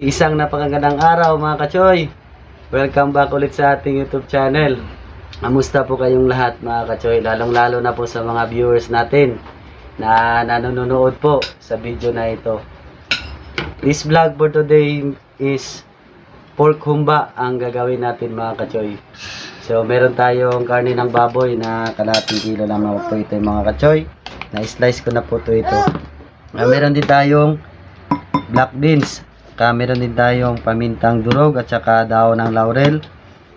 Isang napakagandang araw mga kachoy. Welcome back ulit sa ating YouTube channel. Kamusta po kayong lahat mga kachoy? Lalong lalo na po sa mga viewers natin na nanonood po sa video na ito. This vlog for today is pork humba ang gagawin natin mga kachoy. So meron tayong karne ng baboy na kalahating kilo lamang po ito mga kachoy. Na-slice ko na po ito. Meron din tayong black beans. Meron din tayong pamintang durog at saka daon ng laurel.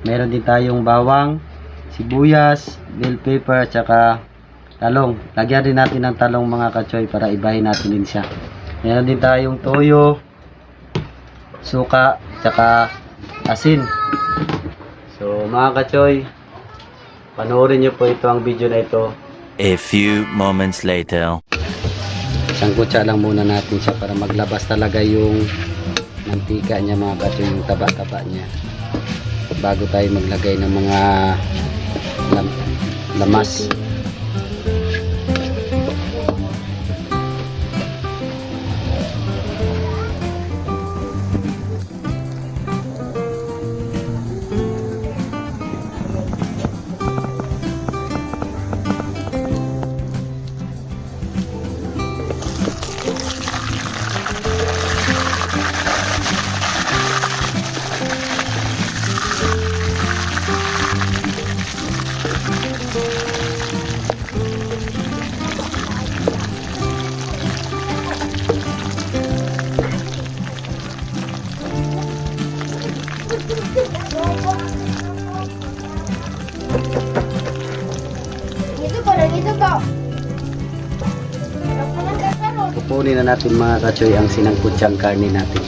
Meron din tayong bawang, sibuyas, bell pepper at saka talong. Lagyan din natin ng talong mga kachoy para ibahin natin din siya. Meron din tayong toyo, suka at saka asin. So mga kachoy, panoorin nyo po ito ang video na ito. A few moments later. Isang kutsa lang muna natin siya para maglabas talaga yung mantika niya mga kachoy, yung taba-taba niya bago tayo maglagay ng mga lamas. Pupunin na natin mga kachoy ang sinangkutsang karne natin.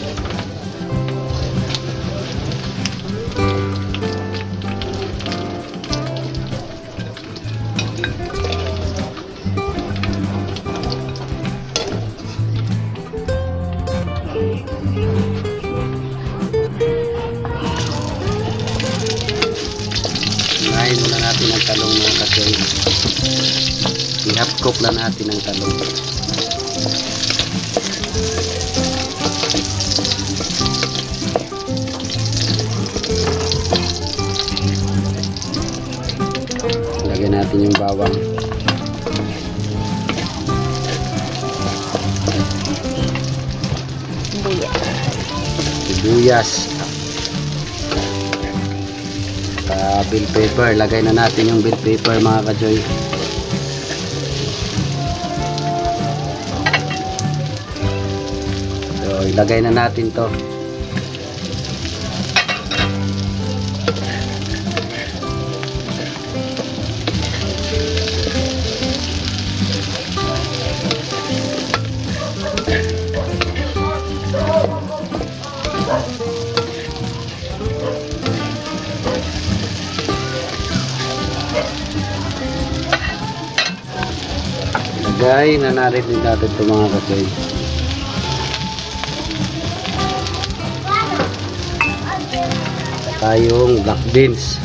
Ngayon muna natin ang talong mga kachoy. I-half cook lang natin ang talong. Lagyan natin yung bawang. Sibuyas. Bell pepper. Lagay na natin yung bell pepper mga kajoy. So ilagay na natin to. Lagay na natin ito mga kachoy. Tayong black beans.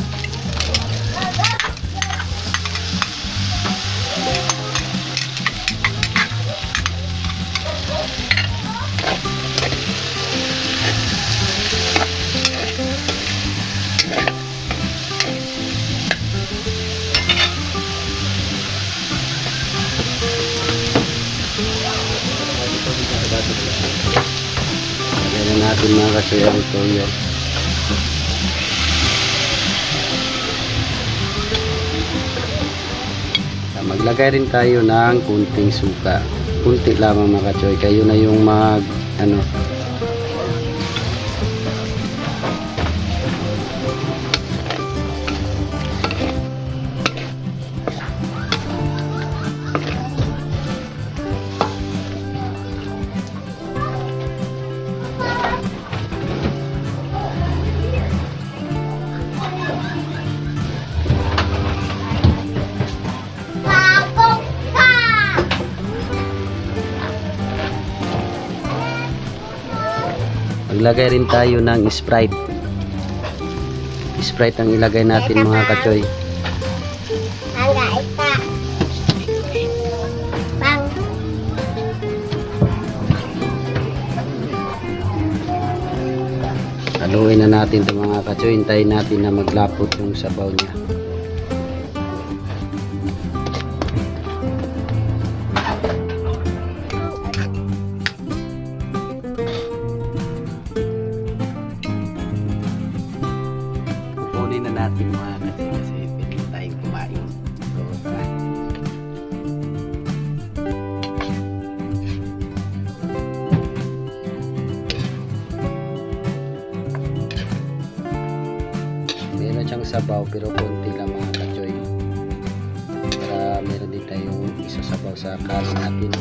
Lagyan na natin mga kachoy ang toyo. Maglagay rin tayo ng kunting suka. Kunti lamang mga kachoy. Kayo na yung mag Maglagay rin tayo ng Sprite. Sprite ang ilagay natin mga kachoy. Hangga isa. Bang. Haluin na natin ito mga kachoy. Hintayin natin na maglapot yung sabaw niya. Kukunin na natin mga kachoy kasi pwede na tayong kumain. So, tara. Meron siyang sabaw pero konti lang mga kachoy. Para meron din tayong isasabaw sa kanin natin.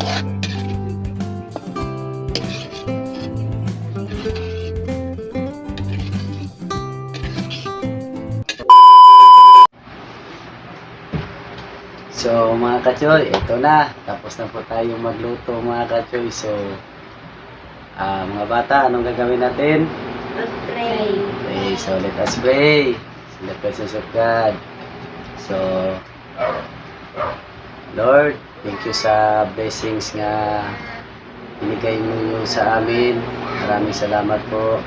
So mga kachoy, ito na. Tapos na po tayong magluto mga kachoy. So mga bata, anong gagawin natin? Pray. Okay, so let us pray. In the presence of God. So, Lord, thank you sa blessings nga binigay mo sa amin. Maraming salamat po.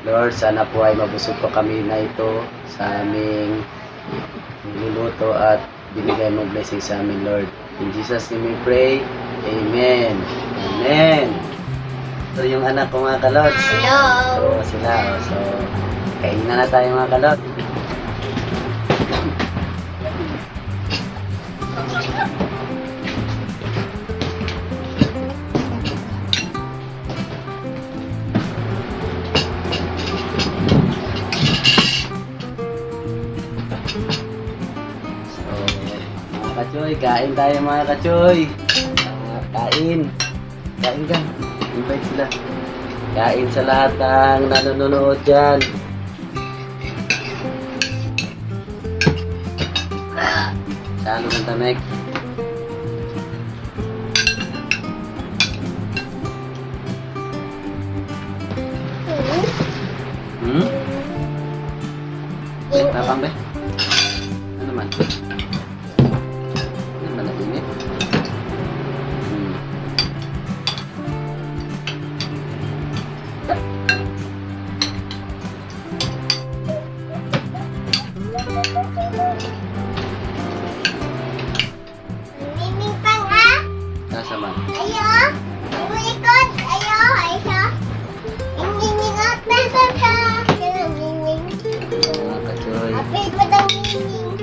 Lord, sana po ay mabusog po kami na ito sa aming niluluto at binigay mo blessing sa amin, Lord. In Jesus' name we pray. Amen. Amen. So, yung anak ko mga kalot. Hello. So, sila. So, kainin na tayo mga kalot. So, mga kachoy, kain tayo mga kachoy. Kain. Kain ka. Invite sila. Kain sa lahat ng nanonood dyan. Salo ng tamek. Hmm? Tapang ba? Ano naman? Ano naman naginit? Hmm. Miming pang ah. Nasa man? Ayo. Ikot. Ayo. Ayo. Ingingingot na sa ka. Inginging. Mga kachoy. Apil pa daw inging.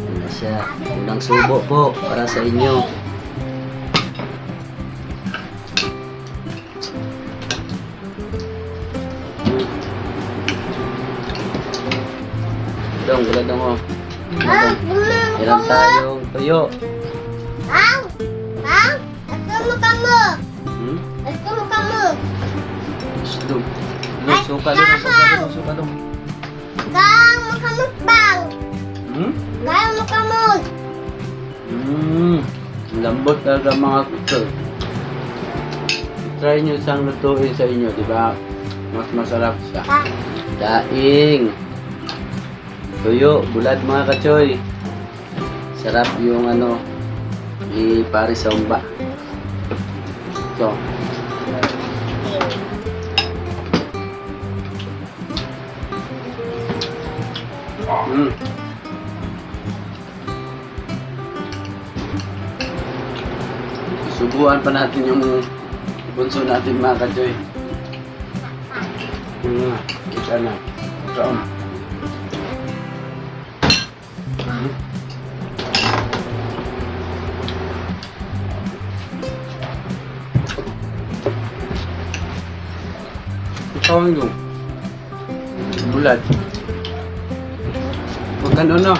Yan na siya. Unang subo po para sa inyo. Dong, gula dong oh. Ah, gumang Meron tayong tuyo. Ang. Ang. Asko mo kamo. Hmm? Asko mo kamo. Gusto. Suka dong, suka dong, suka dong. Kang mo kamo bang. Hmm? Kang mo kamo. Lambot talaga mga kutsol. Try nyo siyang lutuin sa inyo, di ba? Mas masarap siya. Ah. Daing. Tuyo, bulad mga kachoy. Sarap yung ano, ipare sa umba. So. Mm. Subuhan pa natin yung bunso natin mga kachoy. Kita na. Kaon. Kaon yung bulad. Huwag ganun no.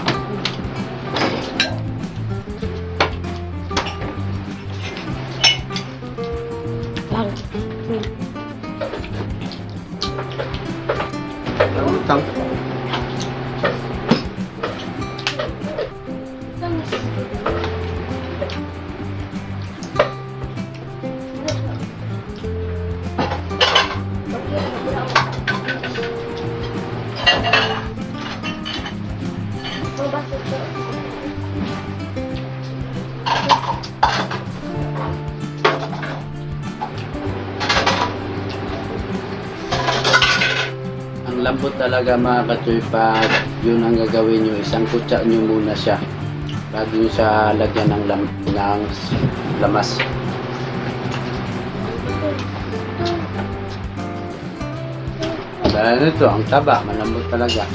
Utang. malambot talaga mga kachoy pag yun ang gagawin nyo. Isang kutsa nyo muna siya bago nyo sa lagyan ng lamas. Dahil nito, ang taba, malambot talaga.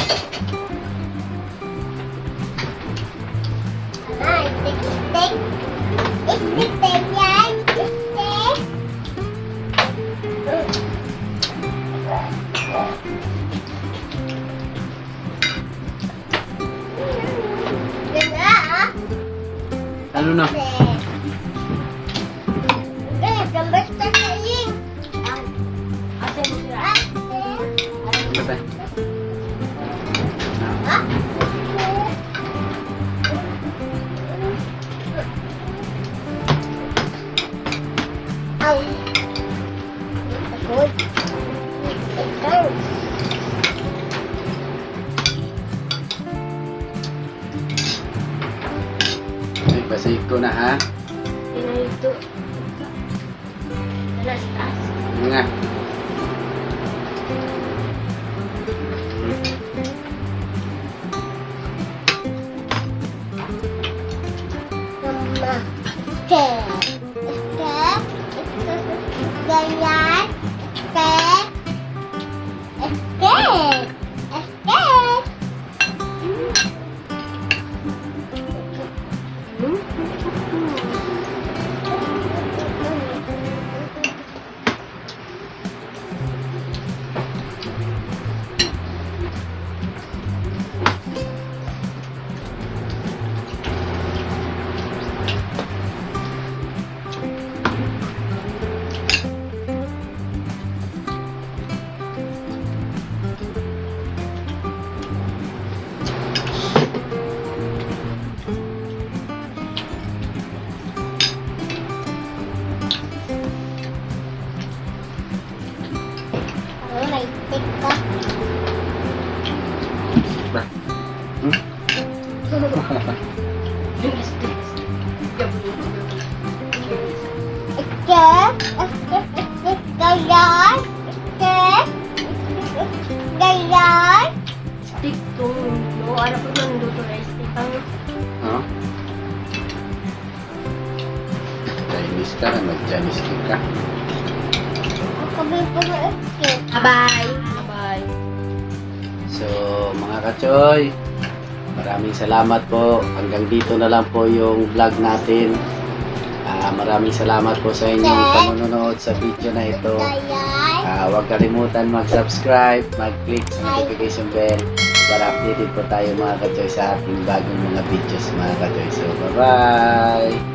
Ay, istik. Istik yan. Istik. Ganda ah. Ano na? Ganda, gambar sa saling. Asan mo sila? Ano ba? Ah? Ay. Takot. Ikaw. Ay, pasig ko na ha. Pinahito. Alas-as. Nga. Mama. Ganyan. May tika. Ba? Hmm? Ganyan. Ganyan. Stick to. No, ano po man dito na stick ang Ha? Chinese ka na, mag-Chinese ka. Kabi po na escape. Bye. Bye. So, mga kachoy, maraming salamat po. Hanggang dito na lang po yung vlog natin. Maraming salamat po sa inyong panonood sa video na ito. Ganyan. Huwag kalimutan mag-subscribe, mag-click sa notification bell para updated po tayo mga kachoy sa ating bagong mga videos mga kachoy. So, bye-bye!